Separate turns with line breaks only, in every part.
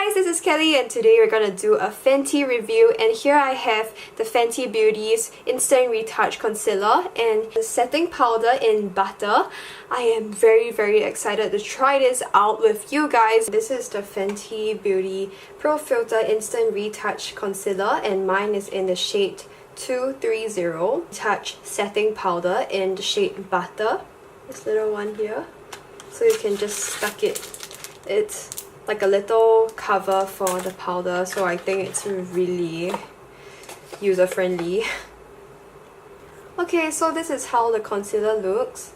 guys, this is Kelly and today we're gonna do a Fenty review, and here I have the Fenty Beauty's Instant Retouch Concealer and the setting powder in butter. I am very excited to try this out with you guys. This is the Fenty Beauty Pro Filter Instant Retouch Concealer and mine is in the shade 230. Touch setting powder in the shade butter. This little one here. So you can just stuck it. It's like a little cover for the powder, so I think it's really user-friendly. Okay, so this is how the concealer looks.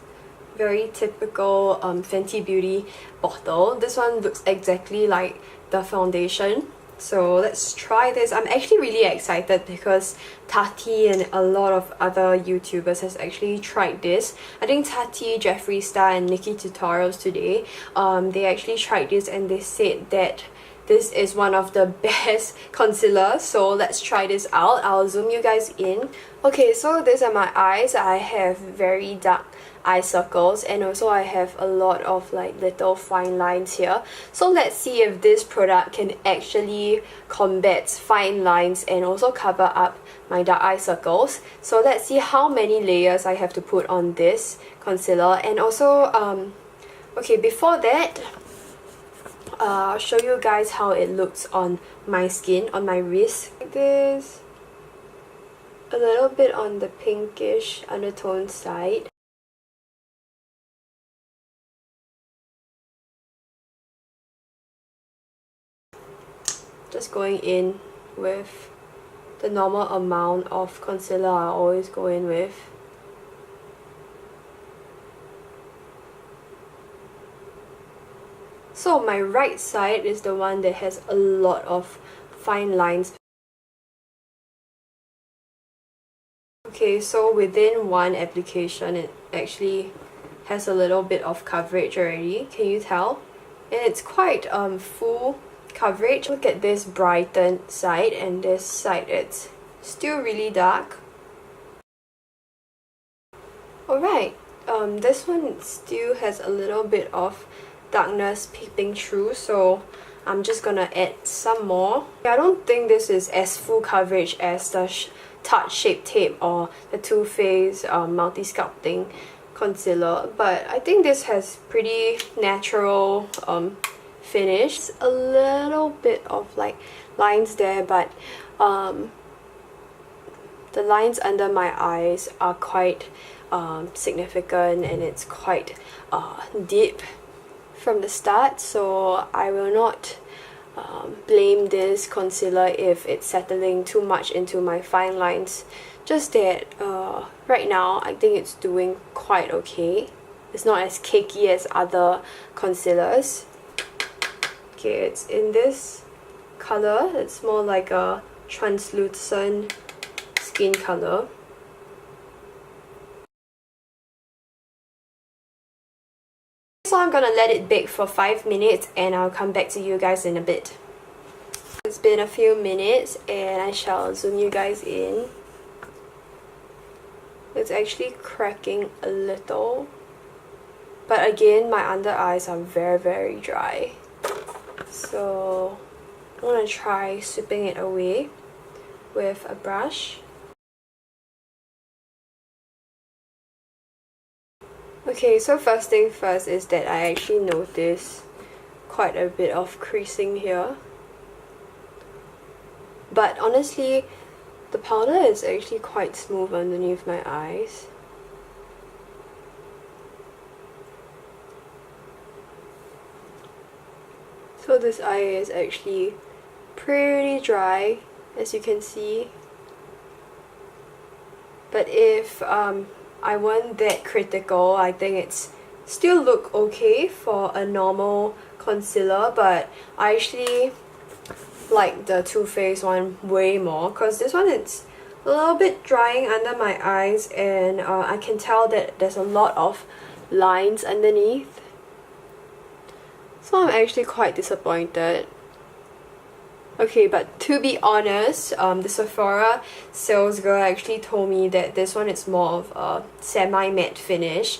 Very typical Fenty Beauty bottle. This one looks exactly like the foundation. So let's try this. I'm actually really excited because Tati and a lot of other YouTubers has actually tried this. I think Tati, Jeffree Star and Nikki Tutorials today, they actually tried this and they said that this is one of the best concealers. So let's try this out. I'll zoom you guys in. Okay, so these are my eyes. I have very dark eye circles and also I have a lot of like little fine lines here. So let's see if this product can actually combat fine lines and also cover up my dark eye circles. So let's see how many layers I have to put on this concealer. And also okay, before that, I'll show you guys how it looks on my skin, on my wrist. Like this, a little bit on the pinkish undertone side. Just going in with the normal amount of concealer I always go in with. So my right side is the one that has a lot of fine lines. Okay, so within one application it actually has a little bit of coverage already. Can you tell? And it's quite full coverage. Look at this brightened side and this side it's still really dark. Alright, this one still has a little bit of darkness peeping through, so I'm just gonna add some more. I don't think this is as full coverage as the Tarte Shape Tape or the Too Faced Multi Sculpting Concealer, but I think this has pretty natural finish. A little bit of like lines there, but the lines under my eyes are quite significant and it's quite deep from the start, so I will not blame this concealer if it's settling too much into my fine lines. Just that right now I think it's doing quite okay. It's not as cakey as other concealers. Okay, it's in this color. It's more like a translucent skin color. So I'm gonna let it bake for 5 minutes and I'll come back to you guys in a bit. It's been a few minutes and I shall zoom you guys in. It's actually cracking a little. But again, my under eyes are very dry. So I'm gonna try sweeping it away with a brush. Okay, so first thing first is that I actually noticed quite a bit of creasing here. But honestly, the powder is actually quite smooth underneath my eyes. So this eye is actually pretty dry, as you can see. But if I weren't that critical, I think it's still look okay for a normal concealer, but I actually like the Too Faced one way more because this one it's a little bit drying under my eyes and I can tell that there's a lot of lines underneath. So I'm actually quite disappointed. Okay, but to be honest, the Sephora sales girl actually told me that this one is more of a semi-matte finish.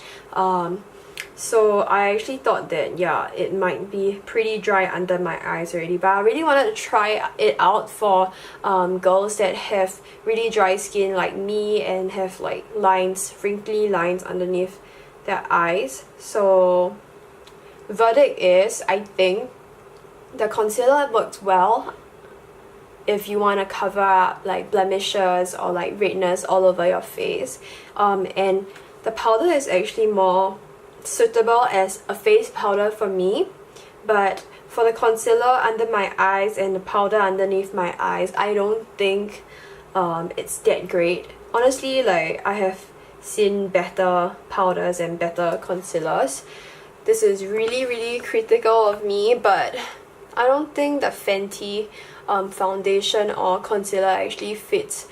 So I actually thought that, yeah, it might be pretty dry under my eyes already, but I really wanted to try it out for girls that have really dry skin like me and have like lines, wrinkly lines underneath their eyes. So verdict is, I think the concealer works well if you want to cover up like blemishes or like redness all over your face, and the powder is actually more suitable as a face powder for me. But for the concealer under my eyes and the powder underneath my eyes, I don't think it's that great. Honestly, like I have seen better powders and better concealers. This is really critical of me, but I don't think the Fenty foundation or concealer actually fits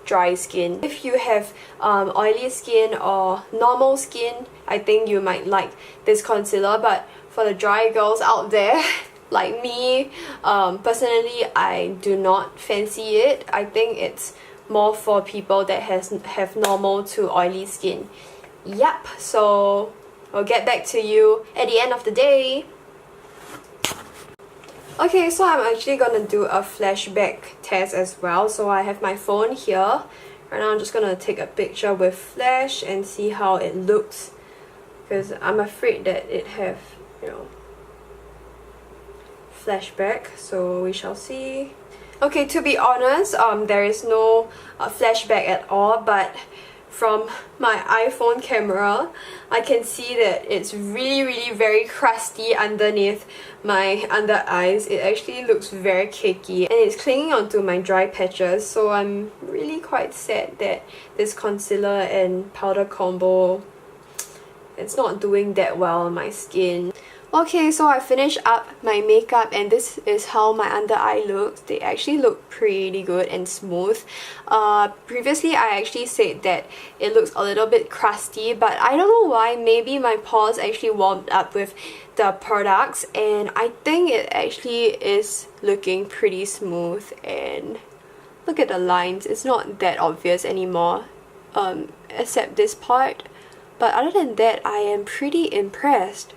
dry skin. If you have oily skin or normal skin, I think you might like this concealer, but for the dry girls out there like me, personally I do not fancy it. I think it's more for people that have normal to oily skin. Yep, so I'll get back to you at the end of the day. Okay, so I'm actually gonna do a flashback test as well. So I have my phone here. Right now I'm just gonna take a picture with flash and see how it looks, because I'm afraid that it have, you know, flashback. So we shall see. Okay, to be honest, there is no flashback at all, but from my iPhone camera, I can see that it's really very crusty underneath my under eyes. It actually looks very cakey and it's clinging onto my dry patches, so I'm really quite sad that this concealer and powder combo, it's not doing that well on my skin. Okay, so I finished up my makeup and this is how my under eye looks. They actually look pretty good and smooth. Previously I actually said that it looks a little bit crusty, but I don't know why. Maybe my pores actually warmed up with the products and I think it actually is looking pretty smooth. And look at the lines, it's not that obvious anymore, except this part. But other than that, I am pretty impressed.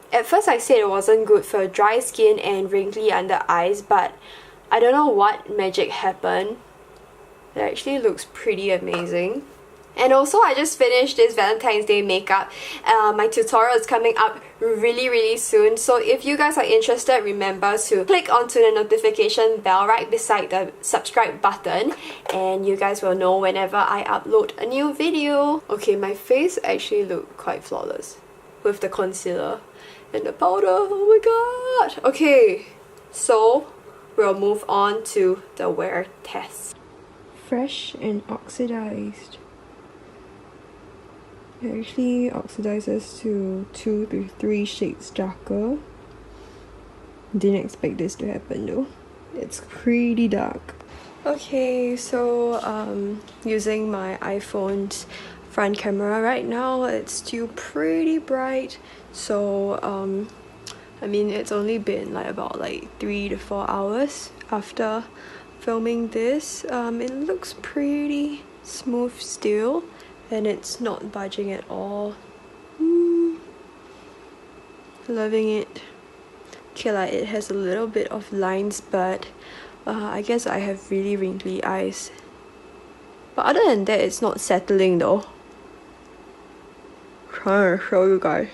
At first I said it wasn't good for dry skin and wrinkly under eyes, but I don't know what magic happened. It actually looks pretty amazing. And also I just finished this Valentine's Day makeup. My tutorial is coming up really soon, so if you guys are interested, remember to click onto the notification bell right beside the subscribe button and you guys will know whenever I upload a new video. Okay, my face actually looked quite flawless with the concealer and the powder. Oh my god. Okay, so we'll move on to the wear test. Fresh and oxidized. It actually oxidizes to 2 to 3 shades darker. Didn't expect this to happen though. It's pretty dark. Okay, so using my iPhone's front camera right now, it's still pretty bright. So I mean, it's only been like about 3 to 4 hours after filming this. It looks pretty smooth still and it's not budging at all. Loving it. Okay, like it has a little bit of lines, but I guess I have really wrinkly eyes. But other than that, it's not settling though. Trying to show you guys.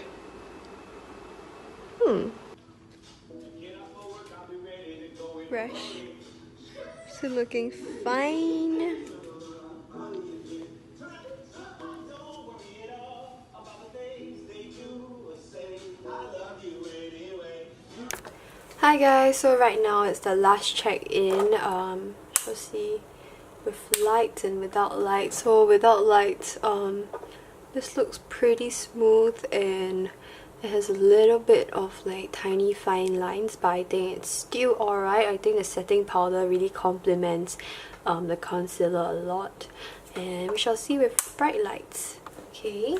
Fresh. Still looking fine. Hi guys, so right now it's the last check-in. Let's see, with lights and without lights. So without lights, this looks pretty smooth and it has a little bit of tiny fine lines, but I think it's still alright. I think the setting powder really complements the concealer a lot. And we shall see with bright lights. Okay,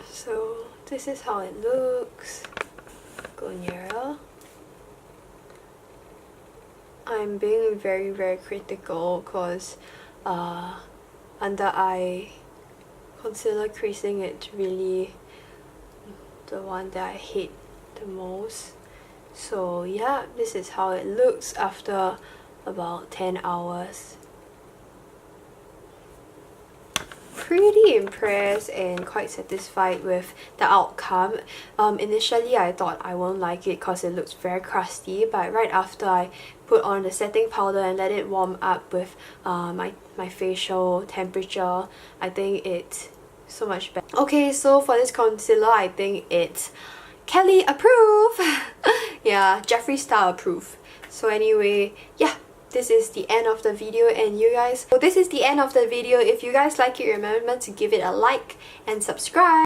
so this is how it looks. Go nearer. I'm being very critical because under eye concealer creasing, it's really the one that I hate the most. So yeah, this is how it looks after about 10 hours. Pretty impressed and quite satisfied with the outcome. Initially I thought I won't like it because it looks very crusty, but right after I put on the setting powder and let it warm up with my facial temperature, I think it's so much better. Okay, so for this concealer, I think it's Kelly approved. Yeah, Jeffree Star approved. So anyway, yeah, this is the end of the video, and you guys, if you guys like it, remember to give it a like and subscribe.